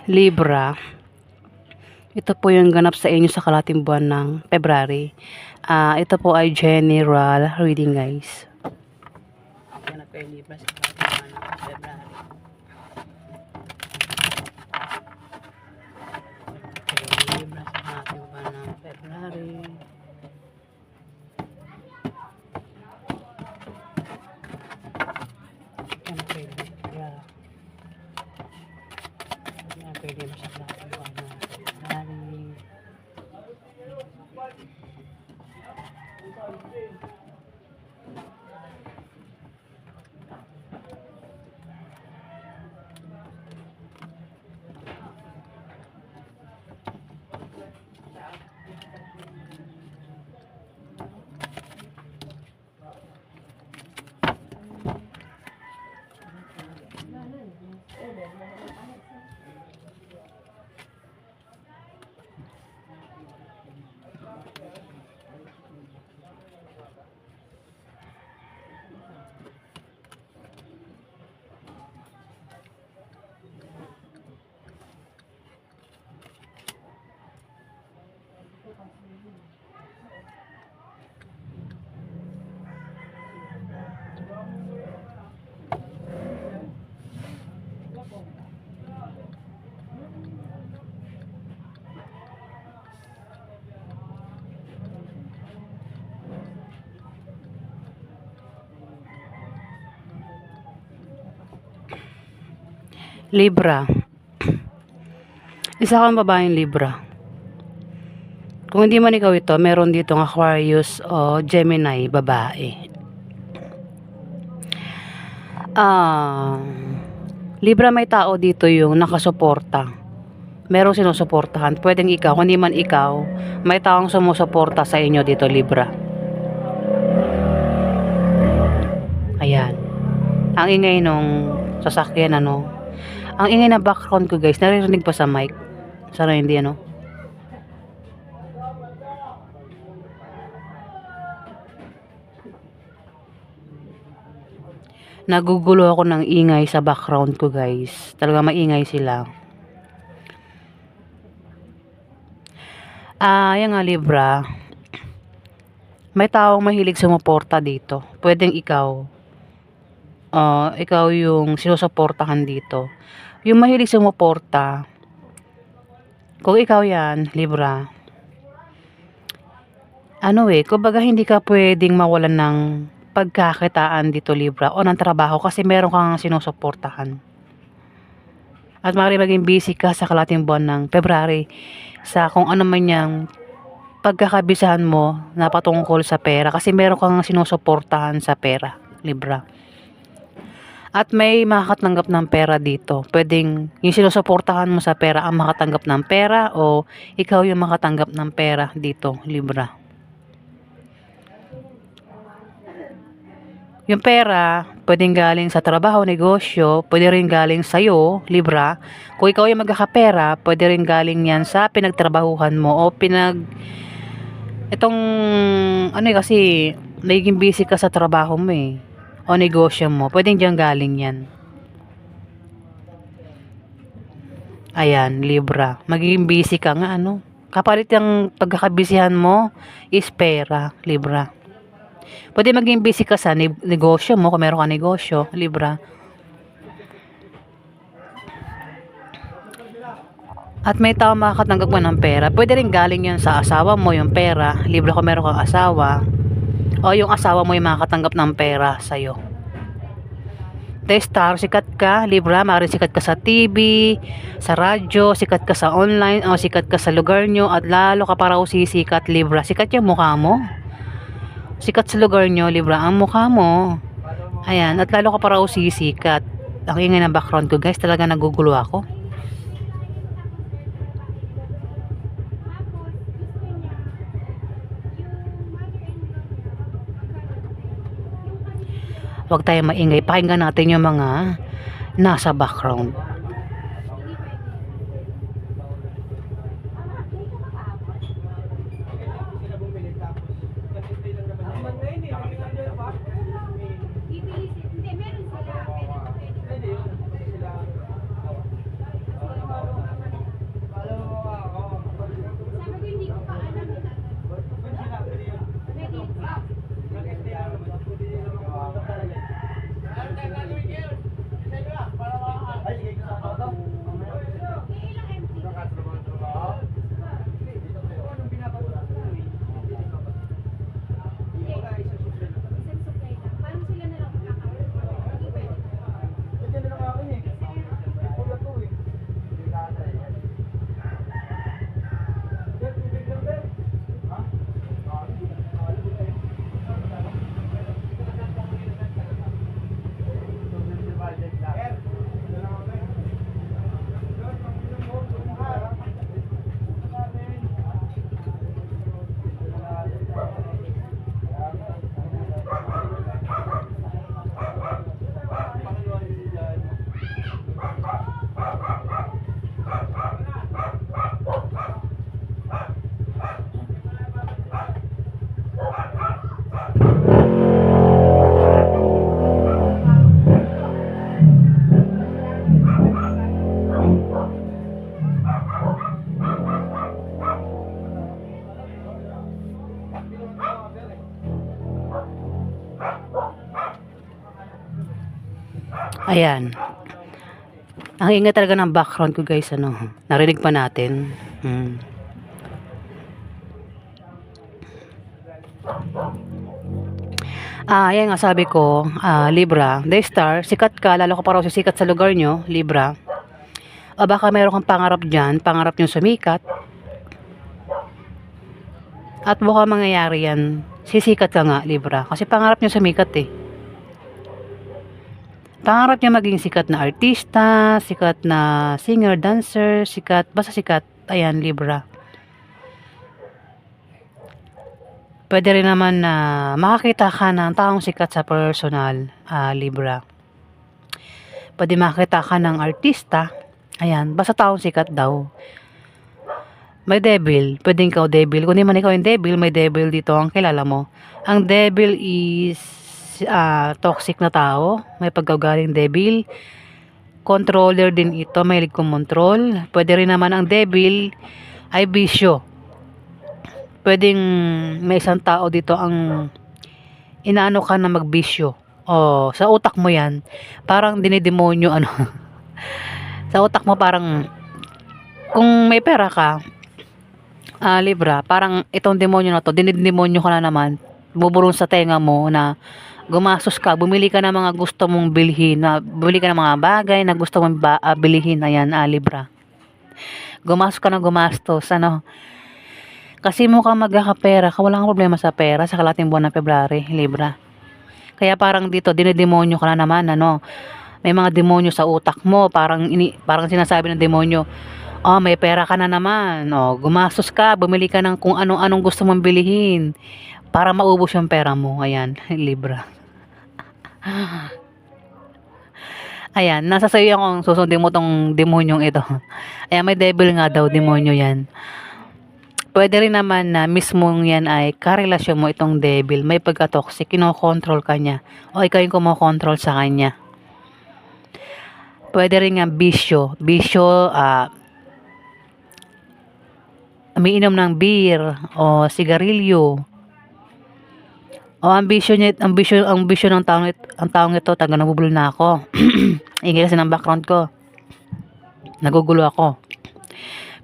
Libra, ito po yung ganap sa inyo sa kalating buwan ng February. Ito po ay general reading, guys. Ganap kay Libra sa kalating buwan ng February. Kay Libra sa kalating buwan ng February. Ganap kay Libra. Ganap kay Libra sa kalating buwan ng February. Libra, isa kang babaeng Libra. Kung hindi man ikaw ito, meron dito ng Aquarius o Gemini, babae. Libra, may tao dito yung nakasuporta. Merong sinusuportahan. Pwedeng ikaw, kung hindi man ikaw, may taong sumusuporta sa inyo dito, Libra. Ayan. Ang ingay nung sasakyan, ano. Ang ingay na background ko, guys, naririnig pa sa mic. Sana hindi, ano. Nagugulo ako ng ingay sa background ko, guys. Talaga maingay sila. Yan nga, Libra. May taong mahilig sumuporta dito. Pwedeng ikaw. Ikaw yung sinusuportahan dito. Yung mahilig sumuporta, kung ikaw yan, Libra, kumbaga hindi ka pwedeng mawalan ng pagkakitaan dito, Libra, o ng trabaho kasi meron kang sinusuportahan. At maaari maging busy ka sa kalating buwan ng February sa kung ano man yung pagkakabisahan mo na patungkol sa pera kasi meron kang sinusuportahan sa pera, Libra. At may makakatanggap ng pera dito. Pwedeng yung sinusuportahan mo sa pera ang makatanggap ng pera o ikaw yung makatanggap ng pera dito, Libra. Yung pera, pwedeng galing sa trabaho, negosyo, pwede rin galing sa'yo, Libra. Kung ikaw yung magkakapera, pwede rin galing yan sa pinagtrabahuhan mo o kasi naging busy ka sa trabaho mo o negosyo mo, pwedeng dyan galing yan. Ayan, Libra, magiging busy ka nga, kapalit yung pagkakabisihan mo is pera, Libra. Pwede maging busy ka sa negosyo mo kung meron ka negosyo, Libra. At may tao makakatanggap mo ng pera. Pwede rin galing yan sa asawa mo yung pera, Libra, kung meron kang asawa. O yung asawa mo yung makakatanggap ng pera sa'yo. Star, sikat ka, Libra, maaaring sikat ka sa TV, sa radyo, sikat ka sa online, o sikat ka sa lugar nyo, at lalo ka para sisikat, Libra. Sikat yung mukha mo. Sikat sa lugar nyo, Libra, ang mukha mo. Ayan, at lalo ka para sisikat. Ang ingay ng background ko, guys, talaga nagugulo ako. Huwag tayo maingay. Pakinggan natin yung mga nasa background. Ayan. Ang ingay talaga ng background ko guys, ano. Narinig pa natin. Ayan nga sabi ko, Libra, Daystar, sikat ka, lalo ka pa raw sisikat sa lugar nyo, Libra. O baka meron kang pangarap dyan, pangarap nyo sumikat, at baka mangyayari yan, sisikat ka nga, Libra. Kasi pangarap nyo sumikat eh. Pangarap niya maging sikat na artista, sikat na singer, dancer, sikat, basta sikat. Ayan, Libra. Pwede rin naman na makakita ka ng taong sikat sa personal, Libra. Pwede makakita ka ng artista. Ayan, basta taong sikat daw. May devil, pwedeng ikaw devil. Kung di man ikaw yung devil, may devil dito ang kilala mo. Ang devil is toxic na tao, may pagkagaling devil. Controller din ito, mahilig kumontrol. Pwede rin naman ang devil ay bisyo. Pwedeng may isang tao dito ang inaano ka na magbisyo. O, sa utak mo yan, parang dinidemonyo, ano. Sa utak mo parang, kung may pera ka, Libra, parang itong demonyo na to, dinidemonyo ka na naman, bubulong sa tenga mo na gumastos ka, bumili ka ng mga gusto mong bilhin, bumili ka ng mga bagay na gusto mong bilhin, ayan, Libra. Gumastos ka ng gumastos, ano. Kasi mukhang magkakapera ka, wala kang problema sa pera sa kalating buwan ng February, Libra. Kaya parang dito, dinidemonyo ka na naman, ano. May mga demonyo sa utak mo, parang sinasabi ng demonyo, oh, may pera ka na naman, oh, gumastos ka, bumili ka ng kung anong gusto mong bilihin para maubos yung pera mo, ayan, Libra. Ayan, nasa sayo yan kung susundin mo tong demonyong ito. Ayan, may devil nga daw, demonyo yan. Pwede rin naman na mismong yan ay karelasyon mo itong devil, may pagka-toxic, kinokontrol ka niya, o ikaw yung kumokontrol sa kanya. Pwede rin nga bisyo, umiinom ng beer o sigarilyo. O ang bisyo ng taong ito, taga nabubulol na ako. Ingay kasi ng background ko. Nagugulo ako.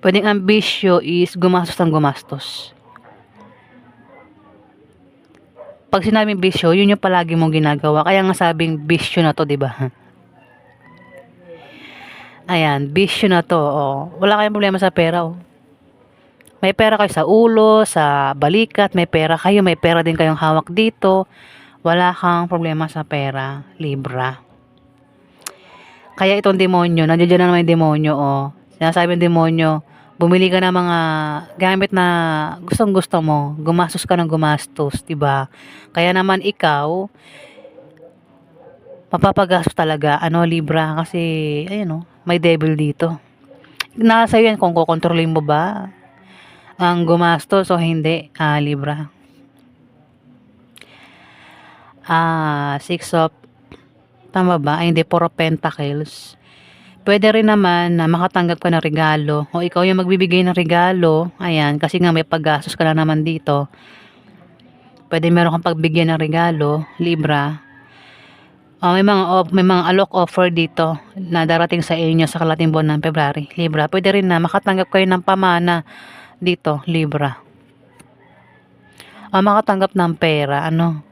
Pwedeng ang bisyo is gumastos ng gumastos. Pag sinabing bisyo, yun yung palagi mong ginagawa. Kaya nga sabing bisyo na to, di ba? Ayan, bisyo na to. Oh. Wala kayong problema sa pera. Oh. May pera kayo sa ulo, sa balikat, may pera kayo, may pera din kayong hawak dito. Wala kang problema sa pera, Libra. Kaya itong demonyo, nandiyan na naman yung demonyo, oh. Sinasabi ng demonyo, bumili ka ng mga gamit na gustong-gusto mo, gumastos ka ng gumastos, 'di ba? Kaya naman ikaw mapapagastos talaga, ano, Libra, kasi ayun, oh, may devil dito. Nasa iyo yan kung kokontrolin mo ba ang gumastos o hindi, Libra. Six of, tama ba? Ay, hindi, Four of Pentacles. Pwede rin naman na makatanggap ka ng regalo o ikaw yung magbibigay ng regalo. Ayan, kasi nga may paggastos ka na naman dito. Pwede meron kang pagbigyan ng regalo, Libra. May mga alok offer dito na darating sa inyo sa kalating buwan ng February, Libra. Pwede rin na makatanggap kayo ng pamana dito, Libra. Makatanggap ng pera, ano.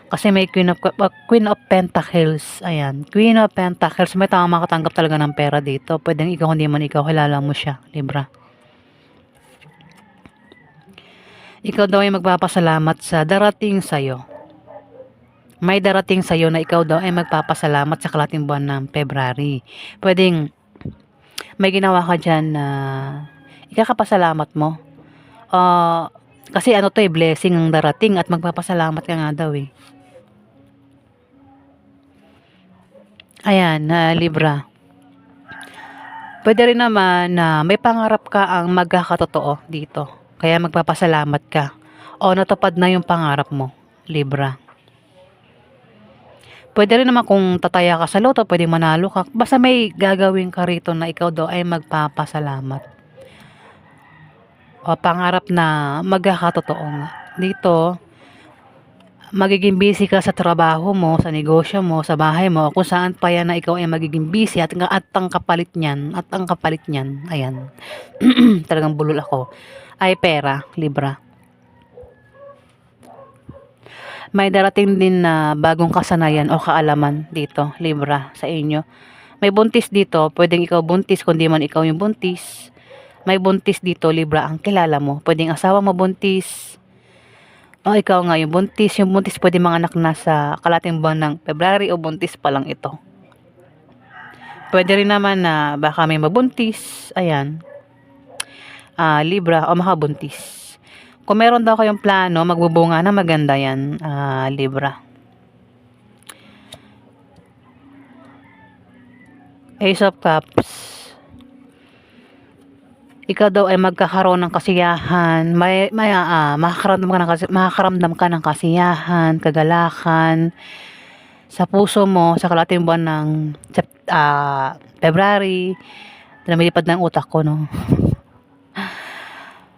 Kasi may Queen of Pentacles. Ayan. Queen of Pentacles. May tao makatanggap talaga ng pera dito. Pwedeng ikaw, hindi man ikaw, kilala mo siya, Libra. Ikaw daw ay magpapasalamat sa darating sa'yo. May darating sa'yo na ikaw daw ay magpapasalamat sa kalating buwan ng February. Pwedeng may ginawa ka dyan na ikakapasalamat mo. Kasi ano to, blessing ang darating at magpapasalamat ka nga daw eh. Ayan, Libra. Pwede rin naman na may pangarap ka ang magkakatotoo dito. Kaya magpapasalamat ka. O natupad na yung pangarap mo, Libra. Pwede rin naman kung tataya ka sa loto, pwede manalo ka. Basta may gagawin ka rito na ikaw daw ay magpapasalamat. O pangarap na magkakatotoo nga. Dito, magiging busy ka sa trabaho mo, sa negosyo mo, sa bahay mo, kung saan pa yan na ikaw ay magiging busy at ang kapalit niyan, ayan, talagang bulol ako, ay pera, Libra. May darating din na bagong kasanayan o kaalaman dito, Libra, sa inyo. May buntis dito, pwedeng ikaw buntis, kundi man ikaw yung buntis. May buntis dito, Libra, ang kilala mo. Pwedeng asawa mo buntis, o ikaw nga yung buntis. Yung buntis pwede manganak na sa kalating buwan ng February o buntis pa lang ito. Pwede rin naman na baka may mabuntis, ayan, Libra, o makabuntis. Kung meron daw kayong plano, magbubunga na maganda yan, Libra. Ace of Cups. Ikaw daw ay magkakaroon ng kasiyahan, makakaramdam ka ng kasiyahan, kagalakan sa puso mo sa kalating buwan ng February. Lumilipad na ang utak ko, no?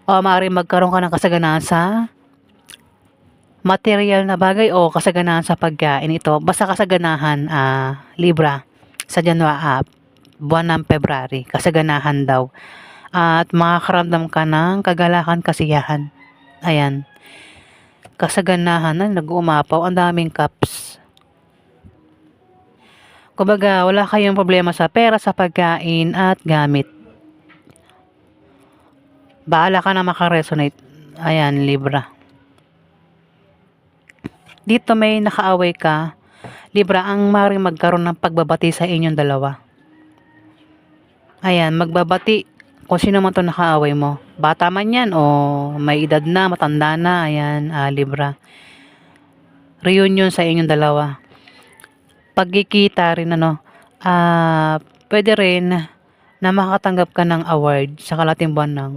O maaaring magkaroon ka ng kasaganahan sa material na bagay o kasaganahan sa pagkain. Ito, basta kasaganahan, Libra, sa buwan ng February, kasaganahan daw. At makakaramdam ka ng kagalakan, kasiyahan. Ayan. Kasaganahan na nag-uumapaw. Ang daming cups. Kumbaga, wala kayong problema sa pera, sa pagkain, at gamit. Bahala ka na makaresonate. Ayan, Libra. Dito may nakaaway ka. Libra, ang maaaring magkaroon ng pagbabati sa inyong dalawa. Ayan, magbabati. Kung sino man to nakaaway mo. Bata man yan o may edad na, matanda na. Ayan, Libra. Reunion sa inyong dalawa. Pagkikita rin, pwede rin na makatanggap ka ng award sa kalating buwan ng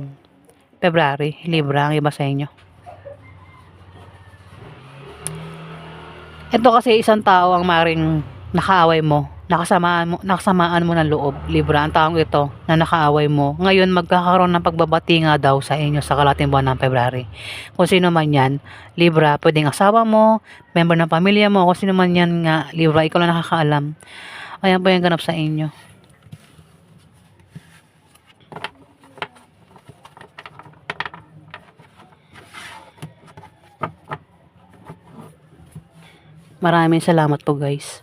February. Libra, ang iba sa inyo. Ito kasi isang tao ang maring nakaaway mo. Nakasamaan mo ng loob, Libra, ang taong ito na nakaaway mo. Ngayon, magkakaroon ng pagbabati nga daw sa inyo sa kalating buwan ng February. Kung sino man yan, Libra, pwedeng asawa mo, member ng pamilya mo, kung sino man yan nga, Libra, ikaw lang nakakaalam. Ayan po yung ganap sa inyo. Maraming salamat po, guys.